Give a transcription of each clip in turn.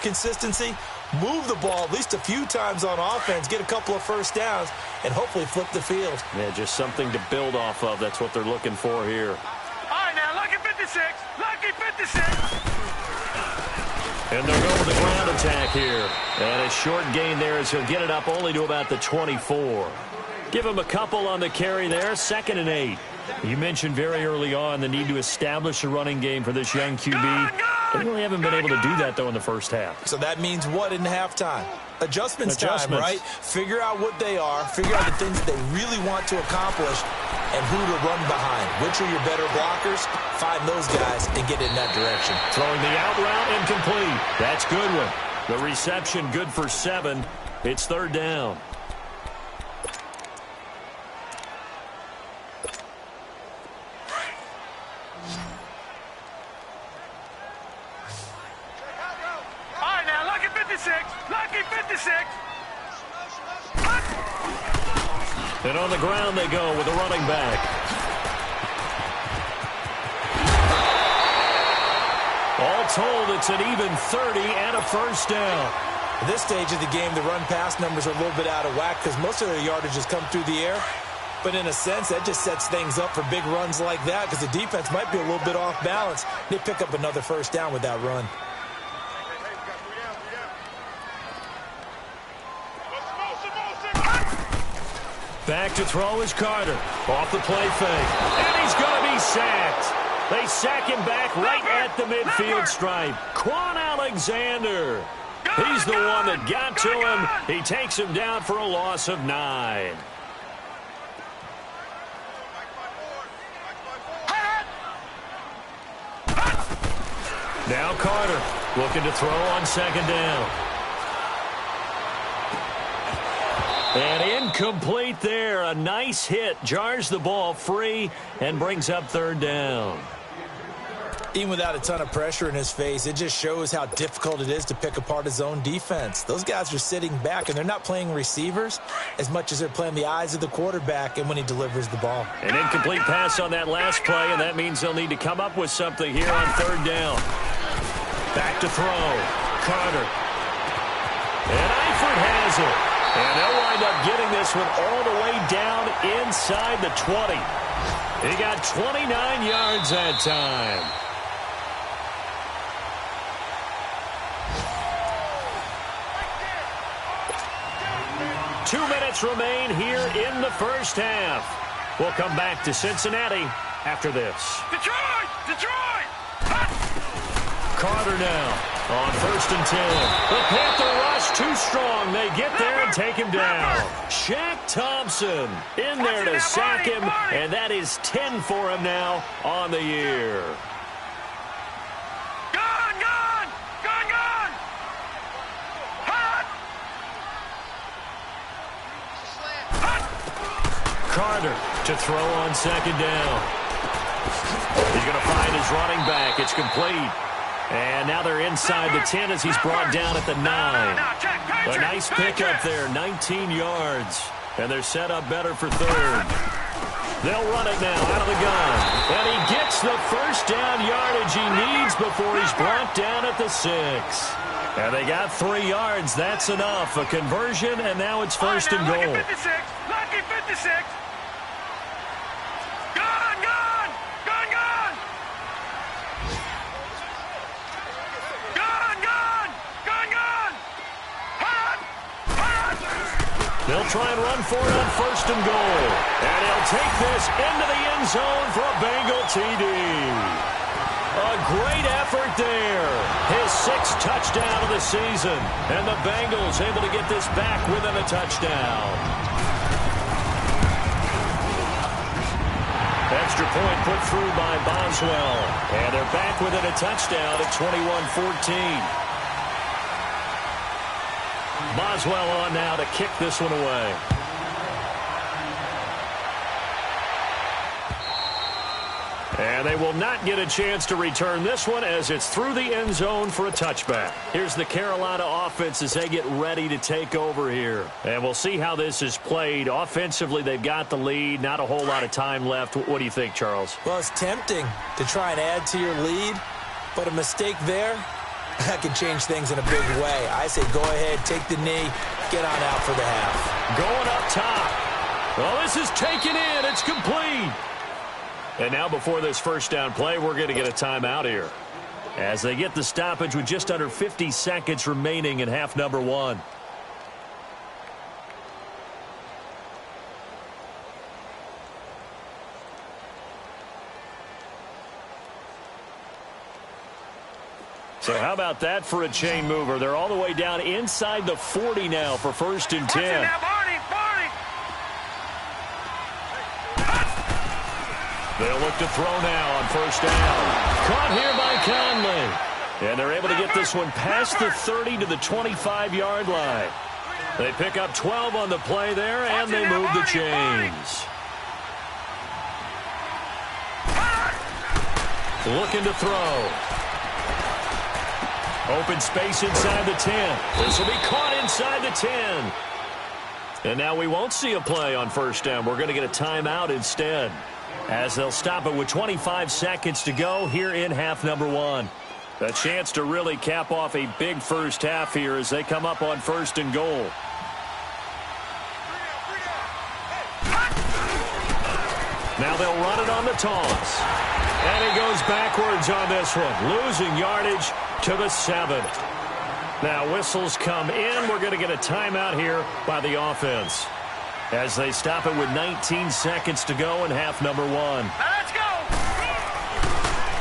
consistency, move the ball at least a few times on offense, get a couple of first downs, and hopefully flip the field. Yeah, just something to build off of. That's what they're looking for here. All right, now, lucky 56. Lucky 56. And they'll go with the ground attack here. And a short gain there as he'll get it up only to about the 24. Give him a couple on the carry there, 2nd and 8. You mentioned very early on the need to establish a running game for this young QB. They really haven't been able to do that, though, in the first half. So that means what in halftime? Adjustments time, right? Figure out what they are, figure out the things that they really want to accomplish, and who to run behind. Which are your better blockers? Find those guys and get in that direction. Throwing the out route incomplete. That's good one. The reception good for 7. It's 3rd down. Lucky 56. And on the ground they go with a running back. All told, it's an even 30 and a first down. At this stage of the game, the run-pass numbers are a little bit out of whack because most of their yardage has come through the air. But in a sense, that just sets things up for big runs like that because the defense might be a little bit off balance. They pick up another first down with that run. Back to throw is Carter. Off the play fake. And he's going to be sacked. They sack him back right at the midfield stripe. Quan Alexander. He's the one that got to him. He takes him down for a loss of 9. Now Carter looking to throw on 2nd down. And incomplete there. A nice hit. Jars the ball free and brings up 3rd down. Even without a ton of pressure in his face, it just shows how difficult it is to pick apart his own defense. Those guys are sitting back, and they're not playing receivers as much as they're playing the eyes of the quarterback and when he delivers the ball. An incomplete pass on that last play, and that means they'll need to come up with something here on 3rd down. Back to throw. Carter. And Eifert has it. And they'll wind up getting this one all the way down inside the 20. He got 29 yards that time. Two minutes remain here in the first half. We'll come back to Cincinnati after this. Detroit! Detroit! Carter now on 1st and 10. The Panther rush too strong. They get there and take him down. Shaq Thompson in there to sack him, and that is 10 for him now on the year. Gone, gone! Gone, gone! Hot! Carter to throw on 2nd down. He's going to find his running back. It's complete. And now they're inside the 10 as he's brought down at the 9. A nice pickup there, 19 yards. And they're set up better for 3rd. They'll run it now out of the gun. And he gets the first down yardage he needs before he's brought down at the 6. And they got 3 yards. That's enough. A conversion, and now it's 1st and goal. Lucky 56. Lucky 56. Gone, gone! Gone, gone! Gone, gone! Gone, gone! Hot! Hot! They'll try and run for it on 1st and goal. And he'll take this into the end zone for a Bengal TD. A great effort there. His 6th touchdown of the season. And the Bengals able to get this back within a touchdown. Extra point put through by Boswell. And they're back within a touchdown at 21-14. Boswell on now to kick this one away. And they will not get a chance to return this one as it's through the end zone for a touchback. Here's the Carolina offense as they get ready to take over here. And we'll see how this is played. Offensively, they've got the lead. Not a whole lot of time left. What do you think, Charles? Well, it's tempting to try and add to your lead, but a mistake there, that can change things in a big way. I say go ahead, take the knee, get on out for the half. Going up top. Well, this is taken in. It's complete. And now before this first down play, we're going to get a timeout here, as they get the stoppage with just under 50 seconds remaining in half number one. So how about that for a chain mover? They're all the way down inside the 40 now for 1st and 10. They'll look to throw now on 1st down. Caught here by Conley. And they're able to get this one past the 30 to the 25-yard line. They pick up 12 on the play there, and they move the chains. Looking to throw. Open space inside the 10. This will be caught inside the 10. And now we won't see a play on 1st down. We're going to get a timeout instead, as they'll stop it with 25 seconds to go here in half number one. A chance to really cap off a big first half here as they come up on 1st and goal. Now they'll run it on the toss. And he goes backwards on this one, losing yardage to the 7. Now whistles come in. We're going to get a timeout here by the offense, as they stop it with 19 seconds to go in half number one. Let's go!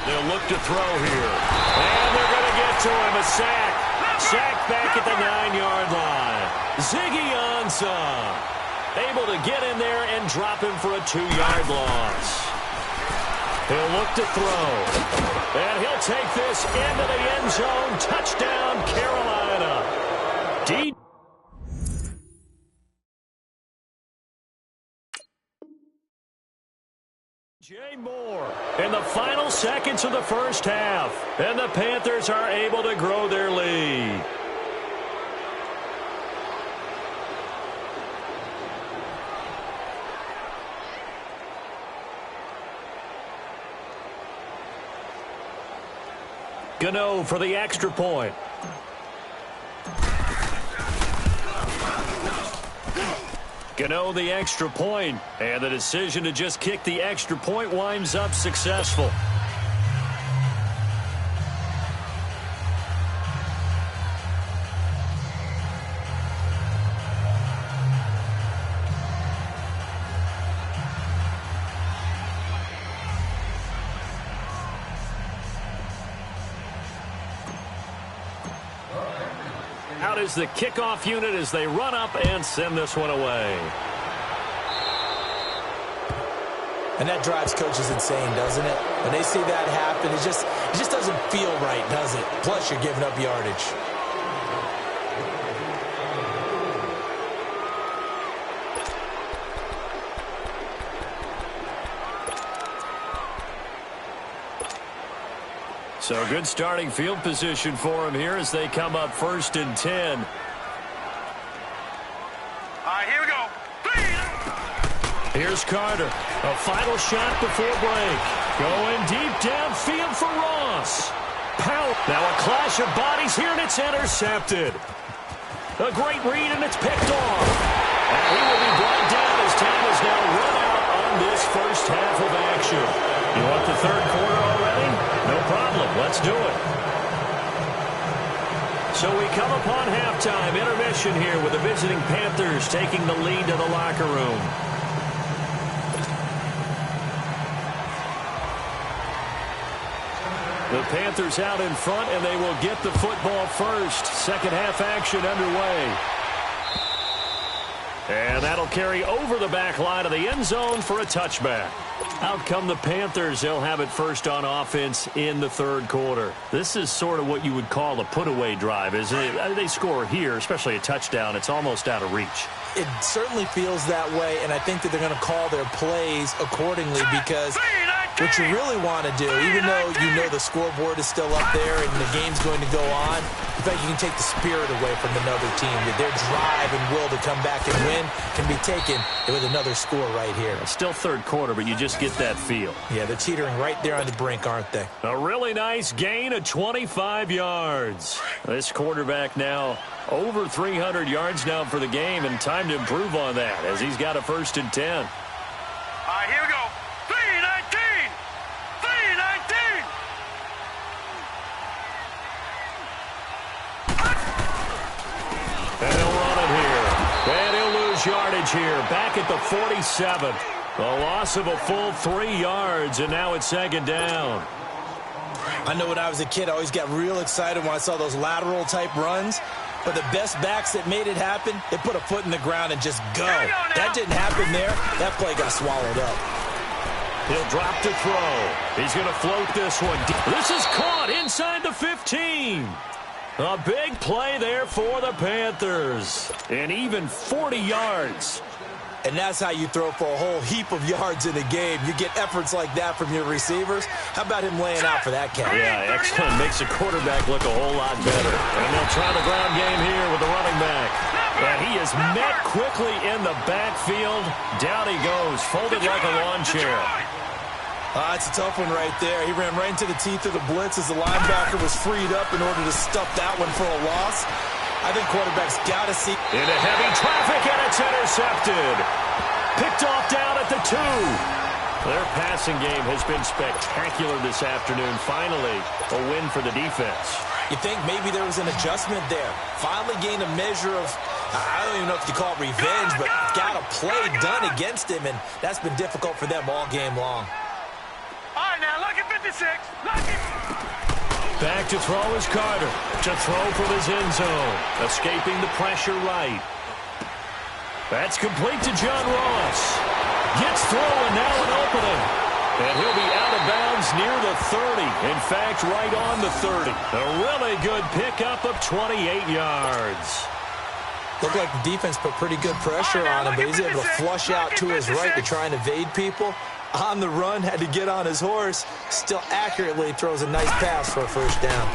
They'll look to throw here. And they're going to get to him. A sack. Sack back at the 9-yard line. Ziggy Ansah able to get in there and drop him for a 2-yard loss. He'll look to throw. And he'll take this into the end zone. Touchdown, Carolina. Jay Moore in the final seconds of the first half. And the Panthers are able to grow their lead. Gano for the extra point. Gano the extra point, and the decision to just kick the extra point winds up successful. Out is the kickoff unit as they run up and send this one away. And that drives coaches insane, doesn't it? When they see that happen, it just doesn't feel right, does it? Plus, you're giving up yardage. So good starting field position for him here as they come up 1st and 10. All right, here we go. Here's Carter. A final shot before break. Going deep downfield for Ross. Powell. Now a clash of bodies here, and it's intercepted. A great read, and it's picked off. And he will be brought down as time is now run out on this first half of action. You want the third quarter already? No problem. Let's do it. So we come upon halftime intermission here with the visiting Panthers taking the lead to the locker room. The Panthers out in front, and they will get the football first. Second half action underway. And that'll carry over the back line of the end zone for a touchback. Out come the Panthers. They'll have it first on offense in the third quarter. This is sort of what you would call a put-away drive, isn't it? They score here, especially a touchdown. It's almost out of reach. It certainly feels that way, and I think that they're going to call their plays accordingly, because what you really want to do, even though you know the scoreboard is still up there and the game's going to go on, In fact, you can take the spirit away from another team. That their drive and will to come back and win can be taken with another score right here. It's still third quarter, but you just get that feel. Yeah, they're teetering right there on the brink, aren't they? A really nice gain of 25 yards. This quarterback now over 300 yards now for the game, and time to improve on that as he's got a 1st and 10. All right, here we go. 3-19. 3-19. And he'll run it here. And he'll lose yardage here. Back at the 47th. A loss of a full 3 yards, and now it's 2nd down. I know when I was a kid, I always got real excited when I saw those lateral-type runs. But the best backs that made it happen, they put a foot in the ground and just go. That didn't happen there. That play got swallowed up. He'll drop to throw. He's going to float this one. This is caught inside the 15. A big play there for the Panthers. And even 40 yards. And that's how you throw for a whole heap of yards in a game. You get efforts like that from your receivers. How about him laying out for that catch? Yeah, excellent. Makes a quarterback look a whole lot better. And they'll try the ground game here with the running back. And he is met quickly in the backfield. Down he goes, folded like a lawn chair. It's a tough one right there. He ran right into the teeth of the blitz as the linebacker was freed up in order to stuff that one for a loss. I think quarterbacks got to see. Into heavy traffic, and it's intercepted. Picked off down at the 2. Their passing game has been spectacular this afternoon. Finally, a win for the defense. You think maybe there was an adjustment there. Finally gained a measure of, I don't even know if you call it revenge, but got a play done against him, and that's been difficult for them all game long. All right, now, lucky 56. Lucky. Back to throw is Carter. To throw from his end zone. Escaping the pressure right. That's complete to John Ross. Gets through and now an opening. And he'll be out of bounds near the 30. In fact, right on the 30. A really good pickup of 28 yards. Looked like the defense put pretty good pressure on him, but he's able to flush out to his right to try and evade people. On the run, had to get on his horse. Still accurately throws a nice pass for a 1st down.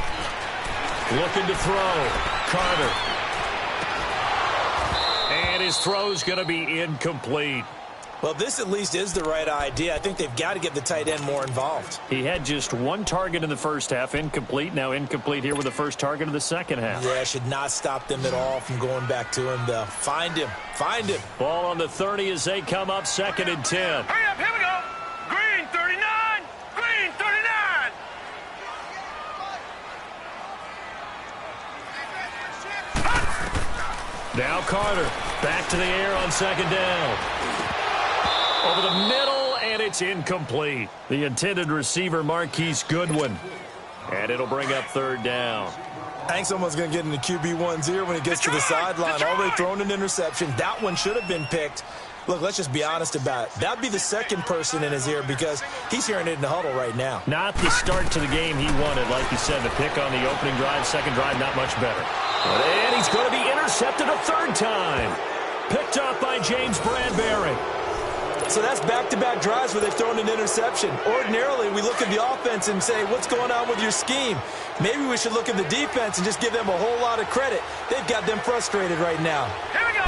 Looking to throw. Carter. And his throw's going to be incomplete. Well, this at least is the right idea. I think they've got to get the tight end more involved. He had just 1 target in the 1st half, incomplete. Now incomplete here with the 1st target of the 2nd half. Yeah, should not stop them at all from going back to him, though. Find him. Find him. Ball on the 30 as they come up 2nd and 10. Hurry up, here we go. Green 39. Green 39. Now Carter. Back to the air on 2nd down. Over the middle, and it's incomplete. The intended receiver, Marquise Goodwin. And it'll bring up 3rd down. I think someone's going to get into QB1's ear when it gets to the sideline. Already thrown an interception. That one should have been picked. Look, let's just be honest about it. That'd be the 2nd person in his ear because he's hearing it in the huddle right now. Not the start to the game he wanted. Like you said, the pick on the opening drive, 2nd drive, not much better. And he's going to be intercepted a 3rd time. Picked up by James Bradbury. So that's back-to-back drives where they've thrown an interception. Ordinarily, we look at the offense and say, what's going on with your scheme? Maybe we should look at the defense and just give them a whole lot of credit. They've got them frustrated right now. Here we go.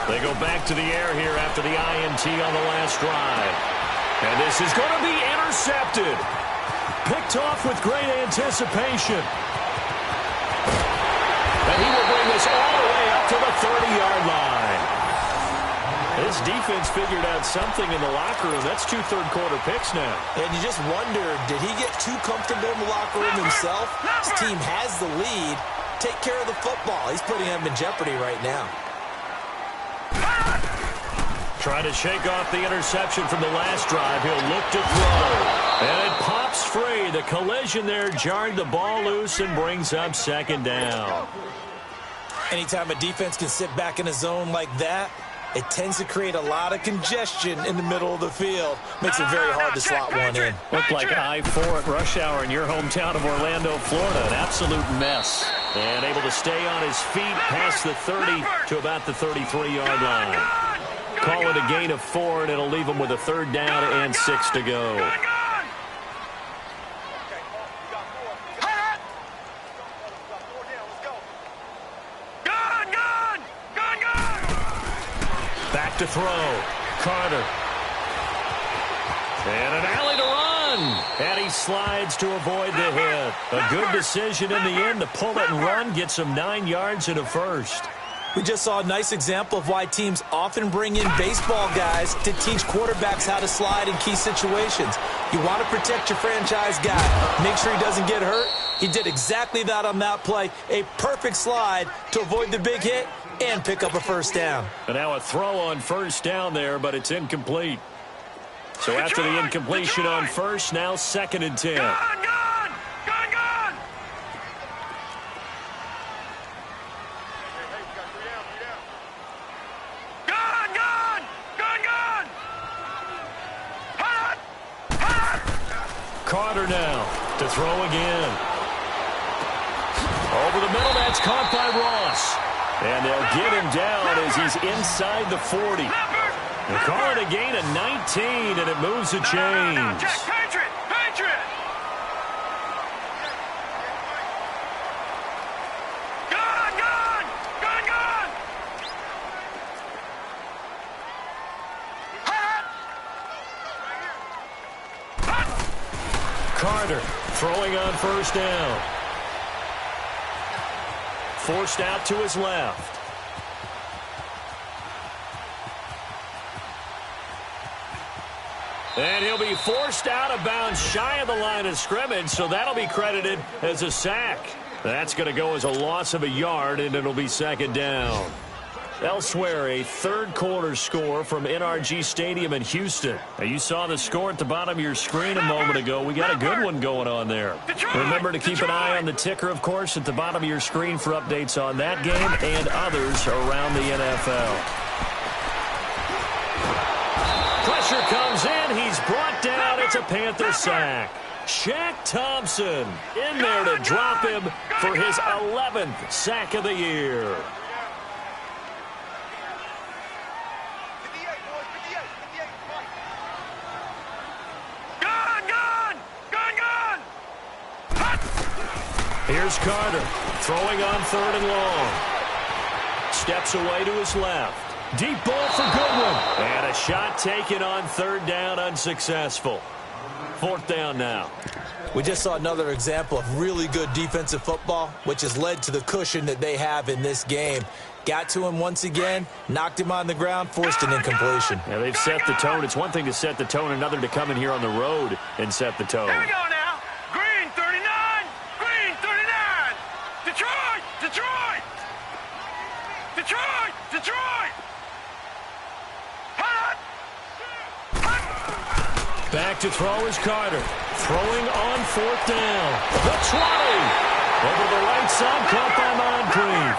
They go back to the air here after the INT on the last drive. And this is going to be intercepted. Picked off with great anticipation. And he will bring this all the way up to the 30-yard line. This defense figured out something in the locker room. That's 2 third-quarter picks now. And you just wonder, did he get too comfortable in the locker room himself? His team has the lead. Take care of the football. He's putting him in jeopardy right now. Trying to shake off the interception from the last drive. He'll look to throw. And it pops free. The collision there jarred the ball loose and brings up 2nd down. Anytime a defense can sit back in a zone like that, it tends to create a lot of congestion in the middle of the field. Makes it very hard to slot one in. Looked like I-4 at rush hour in your hometown of Orlando, Florida. An absolute mess. And able to stay on his feet past the 30 to about the 33-yard line. Call it a gain of 4, and it'll leave him with a 3rd down and 6 to go. to throw. Carter. And an alley to run. And he slides to avoid the hit. A good decision in the end to pull it and run. Get some 9 yards and a first. We just saw a nice example of why teams often bring in baseball guys to teach quarterbacks how to slide in key situations. You want to protect your franchise guy. Make sure he doesn't get hurt. He did exactly that on that play. A perfect slide to avoid the big hit and pick up a first down. And now a throw on first down there, but it's incomplete. So after the incompletion on first, now 2nd and 10. Gone! Carter now to throw again. Over the middle, that's caught by Ross. And they'll get him down as he's inside the 40. They call it a gain of 19, and it moves the chains. Patriot! Gone! Carter throwing on first down. Forced out to his left. And he'll be forced out of bounds shy of the line of scrimmage, so that'll be credited as a sack. That's going to go as a loss of a yard, and it'll be 2nd down. Elsewhere, a third-quarter score from NRG Stadium in Houston. Now, you saw the score at the bottom of your screen a moment ago. We got a good one going on there. Remember to keep an eye on the ticker, of course, at the bottom of your screen for updates on that game and others around the NFL. Pressure comes in. He's brought down. It's a Panther sack. Shaq Thompson in there to drop him for his 11th sack of the year. Here's Carter throwing on 3rd and long. Steps away to his left. Deep ball for Goodwin. And a shot taken on 3rd down, unsuccessful. 4th down now. We just saw another example of really good defensive football, which has led to the cushion that they have in this game. Got to him once again, knocked him on the ground, forced an incompletion. Yeah, they've set the tone. It's one thing to set the tone, another to come in here on the road and set the tone. Here we go now. Green 39. Green 39. Detroit. Back to throw is Carter. Throwing on 4th down. The 20. Over the right side, caught by Moncrief.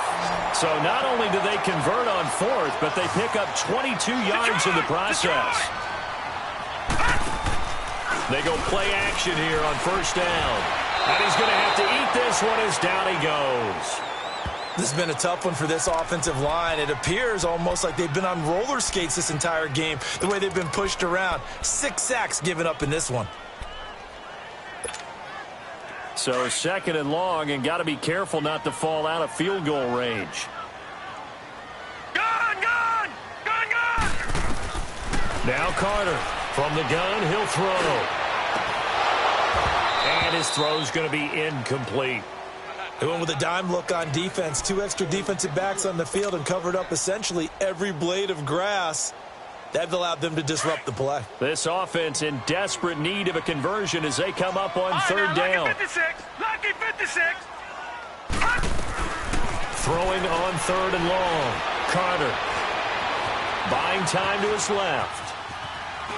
So not only do they convert on 4th, but they pick up 22 yards in the process. They go play action here on 1st down. And he's going to have to eat this one as down he goes. This has been a tough one for this offensive line. It appears almost like they've been on roller skates this entire game, the way they've been pushed around. 6 sacks given up in this one. So 2nd and long, and got to be careful not to fall out of field goal range. Gone! Now Carter from the gun, he'll throw. And his throw's going to be incomplete. They went with a dime look on defense. 2 extra defensive backs on the field and covered up essentially every blade of grass. That allowed them to disrupt the play. This offense in desperate need of a conversion as they come up on 3rd down. Lucky 56. Throwing on 3rd and long. Carter buying time to his left.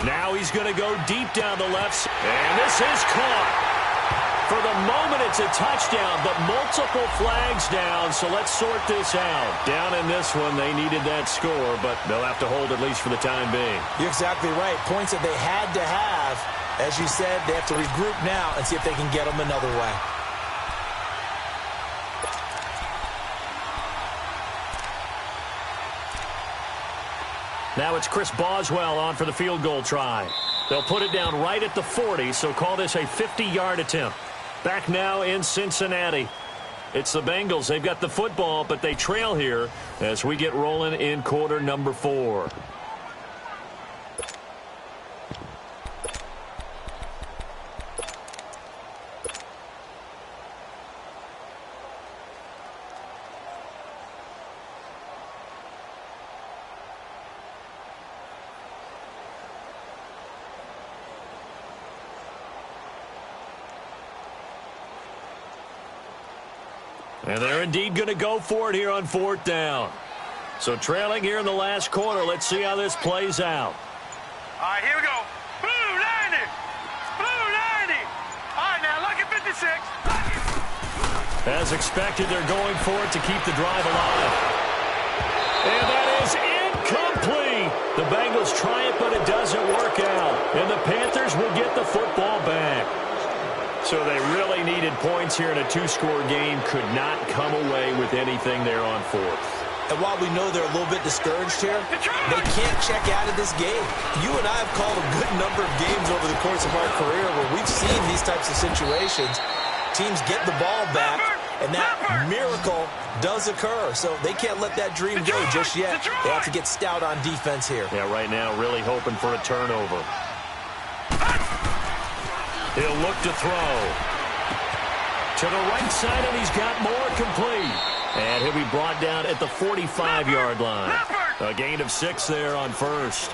Now he's going to go deep down the left. And this is caught. For the moment, it's a touchdown, but multiple flags down, so let's sort this out. Down in this one, they needed that score, but they'll have to hold at least for the time being. You're exactly right. Points that they had to have. As you said, they have to regroup now and see if they can get them another way. Now it's Chris Boswell on for the field goal try. They'll put it down right at the 40, so call this a 50-yard attempt. Back now in Cincinnati. It's the Bengals. They've got the football, but they trail here as we get rolling in quarter number 4. And they're indeed going to go for it here on 4th down. So trailing here in the last quarter. Let's see how this plays out. All right, here we go. Blue 90. Blue 90. All right, now look at 56. As expected, they're going for it to keep the drive alive. And that is incomplete. The Bengals try it, but it doesn't work out. And the Panthers will get the football back. So they really needed points here in a 2-score game. Could not come away with anything there on 4th. And while we know they're a little bit discouraged here, they can't check out of this game. You and I have called a good number of games over the course of our career where we've seen these types of situations. Teams get the ball back, and that miracle does occur. So they can't let that dream go just yet. They have to get stout on defense here. Yeah, right now really hoping for a turnover. He'll look to throw. To the right side, and he's got more complete. And he'll be brought down at the 45-yard line. A gain of 6 there on 1st.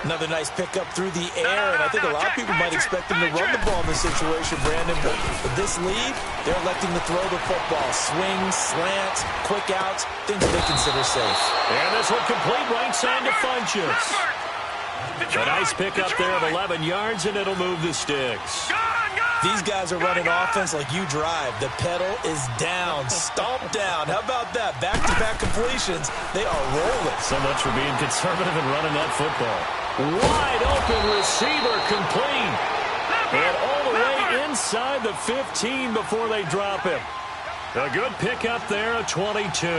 Another nice pickup through the air, and I think a lot of people might expect them to run the ball in this situation, Brandon. But with this lead, they're electing to throw the football. Swings, slants, quick outs, things they consider safe. And this will complete right side to Funchess. A nice pickup there of 11 yards, and it'll move the sticks. These guys are running offense like you drive. The pedal is down, stomped down. How about that? Back-to-back completions. They are rolling. So much for being conservative and running that football. Wide open receiver complete. And all the way inside the 15 before they drop him. A good pickup there, a 22.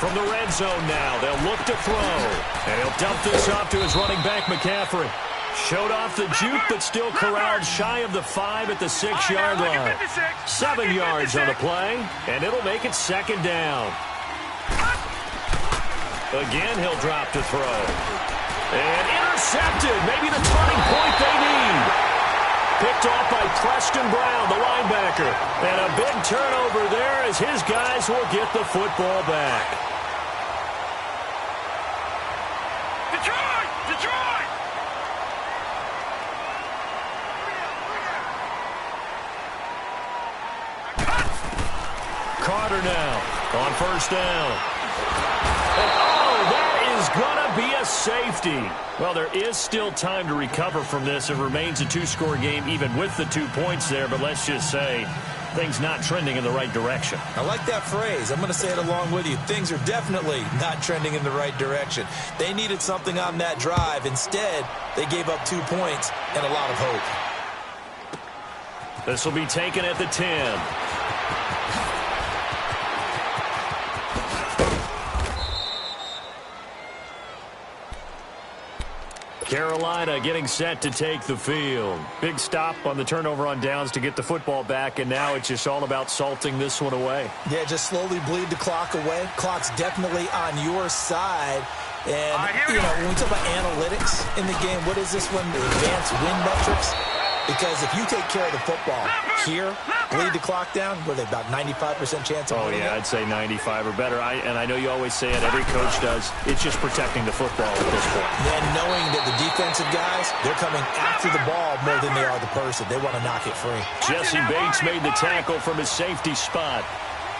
From the red zone now, they'll look to throw. And he'll dump this off to his running back, McCaffrey. Showed off the juke, but still corralled shy of the 5 at the 6-yard line. 7 yards on the play, and it'll make it 2nd down. Again, he'll drop to throw. And intercepted. Maybe the turning point they need. Picked off by Preston Brown, the linebacker. And a big turnover there as his guys will get the football back. Detroit! Detroit! Carter now on 1st down. And that is going to be a safety. Well, there is still time to recover from this. It remains a 2-score game even with the 2 points there, but let's just say things not trending in the right direction. I like that phrase. I'm going to say it along with you. Things are definitely not trending in the right direction. They needed something on that drive. Instead, they gave up 2 points and a lot of hope. This will be taken at the 10. Carolina getting set to take the field. Big stop on the turnover on downs to get the football back, and now it's just all about salting this one away. Yeah, just slowly bleed the clock away. Clock's definitely on your side. And, when we talk about analytics in the game, what is this one? The advanced win metrics? Because if you take care of the football here, bleed the clock down, what are they, about 95% chance of winning? I'd say 95 or better. And I know you always say it, every coach does. It's just protecting the football at this point. Then knowing that the defensive guys, they're coming after the ball more than they are the person. They want to knock it free. Jesse Bates made the tackle from his safety spot.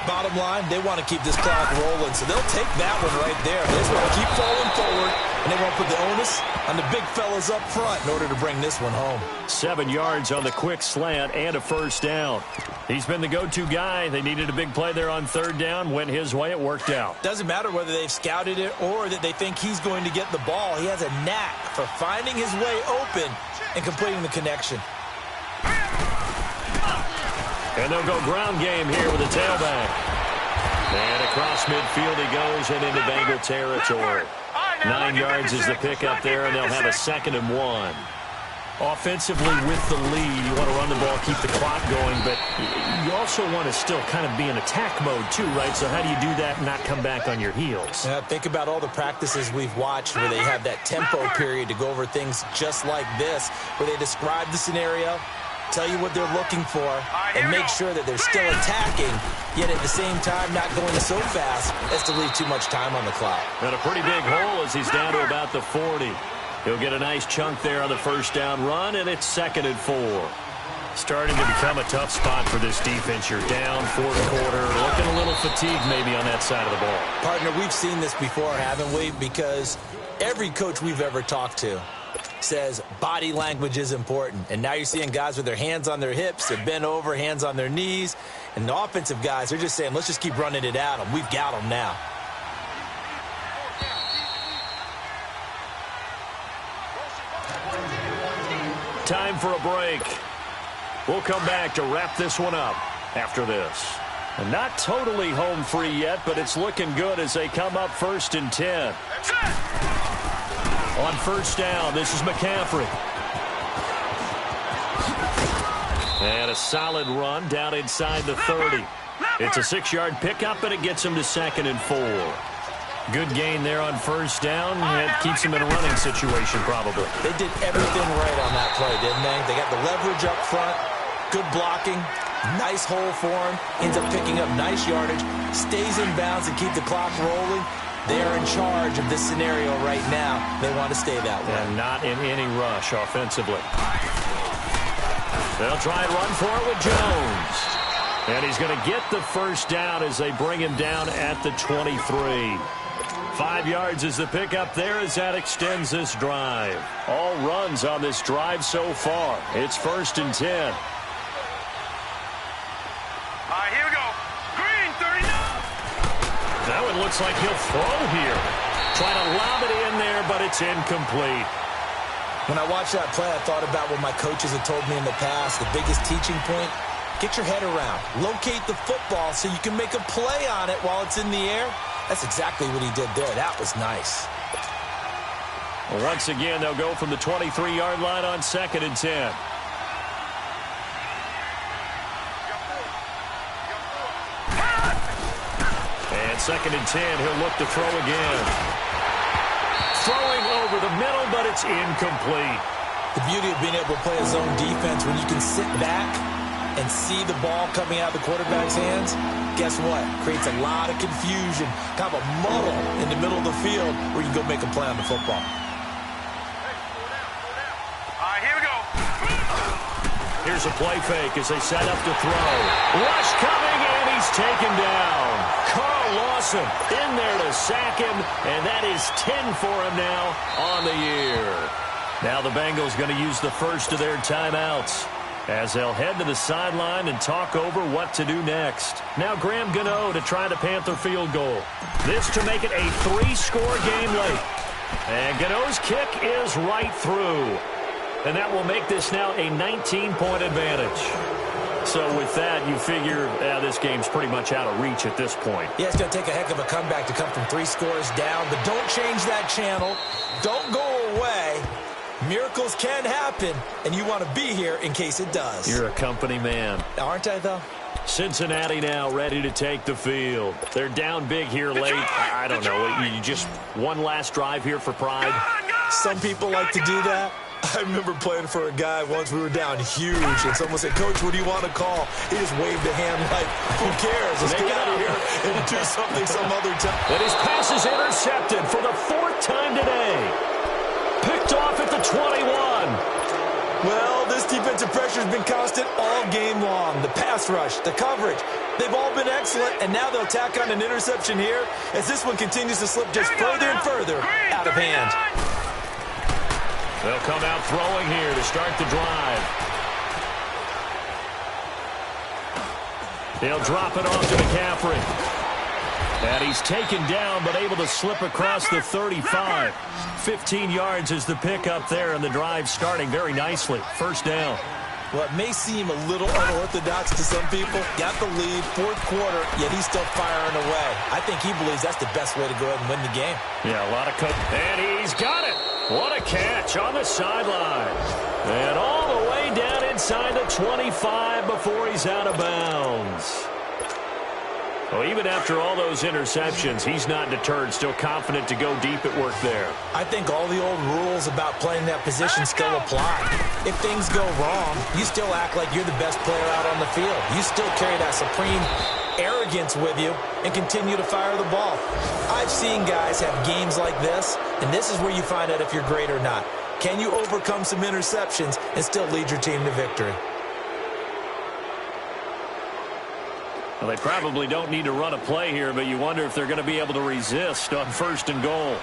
Bottom line, they want to keep this clock rolling, so they'll take that one right there. They just want to keep falling forward, and they want to put the onus on the big fellas up front in order to bring this one home. 7 yards on the quick slant and a 1st down. He's been the go-to guy. They needed a big play there on 3rd down. Went his way. It worked out. Doesn't matter whether they've scouted it or that they think he's going to get the ball. He has a knack for finding his way open and completing the connection. And they'll go ground game here with a tailback. And across midfield he goes and into Bengal territory. 9 yards is the pickup there, and they'll have a 2nd and 1. Offensively with the lead, you want to run the ball, keep the clock going, but you also want to still kind of be in attack mode too, right? So how do you do that and not come back on your heels? Think about all the practices we've watched where they have that tempo period to go over things just like this, where they describe the scenario, tell you what they're looking for, and make sure that they're still attacking, yet at the same time not going so fast as to leave too much time on the clock. And a pretty big hole as he's down to about the 40. He'll get a nice chunk there on the 1st down run, and it's 2nd and 4. Starting to become a tough spot for this defense. You're down fourth quarter, looking a little fatigued maybe on that side of the ball. Partner, we've seen this before, haven't we? Because every coach we've ever talked to says body language is important. And now you're seeing guys with their hands on their hips, they're bent over, hands on their knees. And the offensive guys, they're just saying, let's just keep running it at them. We've got them now. Time for a break. We'll come back to wrap this one up after this. And not totally home free yet, but it's looking good as they come up 1st and 10. On first down, this is McCaffrey. And a solid run down inside the 30. It's a 6-yard pickup, and it gets him to 2nd and 4. Good gain there on first down. It keeps him in a running situation, probably. They did everything right on that play, didn't they? They got the leverage up front, good blocking, nice hole for him, ends up picking up nice yardage, stays in bounds and keep the clock rolling. They're in charge of this scenario right now. They want to stay that way. And not in any rush offensively. They'll try and run for it with Jones. And he's going to get the first down as they bring him down at the 23. 5 yards is the pickup there as that extends this drive. All runs on this drive so far. It's 1st and 10. All right, here we go. Green, 39. That one looks like he'll throw here. Trying to lob it in there, but it's incomplete. When I watched that play, I thought about what my coaches had told me in the past. The biggest teaching point, get your head around. Locate the football so you can make a play on it while it's in the air. That's exactly what he did there. That was nice. Well, once again, they'll go from the 23-yard line on 2nd and 10. And 2nd and 10, he'll look to throw again. Throwing over the middle, but it's incomplete. The beauty of being able to play a zone defense when you can sit back and see the ball coming out of the quarterback's hands, guess what? Creates a lot of confusion, kind of a muddle in the middle of the field where you can go make a play on the football. All right, here we go. Here's a play fake as they set up to throw. Rush coming, and he's taken down. Carl Lawson in there to sack him, and that is 10 for him now on the year. Now the Bengals going to use the first of their timeouts as they'll head to the sideline and talk over what to do next. Now Graham Gano to try the Panther field goal. This to make it a 3-score game late. And Gano's kick is right through. And that will make this now a 19-point advantage. So with that, you figure this game's pretty much out of reach at this point. Yeah, it's going to take a heck of a comeback to come from 3 scores down. But don't change that channel. Don't go away. Miracles can happen, and you want to be here in case it does. You're a company man. Aren't I, though? Cincinnati now ready to take the field. They're down big here late. I don't know. You just one last drive here for pride. Some people like to do that. I remember playing for a guy once. We were down huge, and someone said, "Coach, what do you want to call?" He just waved a hand like, "Who cares? Let's get out of here and do something some other time." And his pass is intercepted for the 4th time today. Picked off at the 21. Well, this defensive pressure has been constant all game long. The pass rush, the coverage, they've all been excellent, and now they'll tack on an interception here as this one continues to slip just further and further out of hand. They'll come out throwing here to start the drive. They'll drop it off to McCaffrey. And he's taken down, but able to slip across the 35. 15 yards is the pickup there, and the drive starting very nicely. First down. Well, it may seem a little unorthodox to some people. Got the lead, 4th quarter, yet he's still firing away. I think he believes that's the best way to go ahead and win the game. Yeah, a lot of and he's got it. What a catch on the sideline. And all the way down inside the 25 before he's out of bounds. Well, even after all those interceptions, he's not deterred, still confident to go deep at work there. I think all the old rules about playing that position still apply. If things go wrong, you still act like you're the best player out on the field. You still carry that supreme arrogance with you and continue to fire the ball. I've seen guys have games like this, and this is where you find out if you're great or not. Can you overcome some interceptions and still lead your team to victory? Well, they probably don't need to run a play here, but you wonder if they're going to be able to resist on 1st and goal.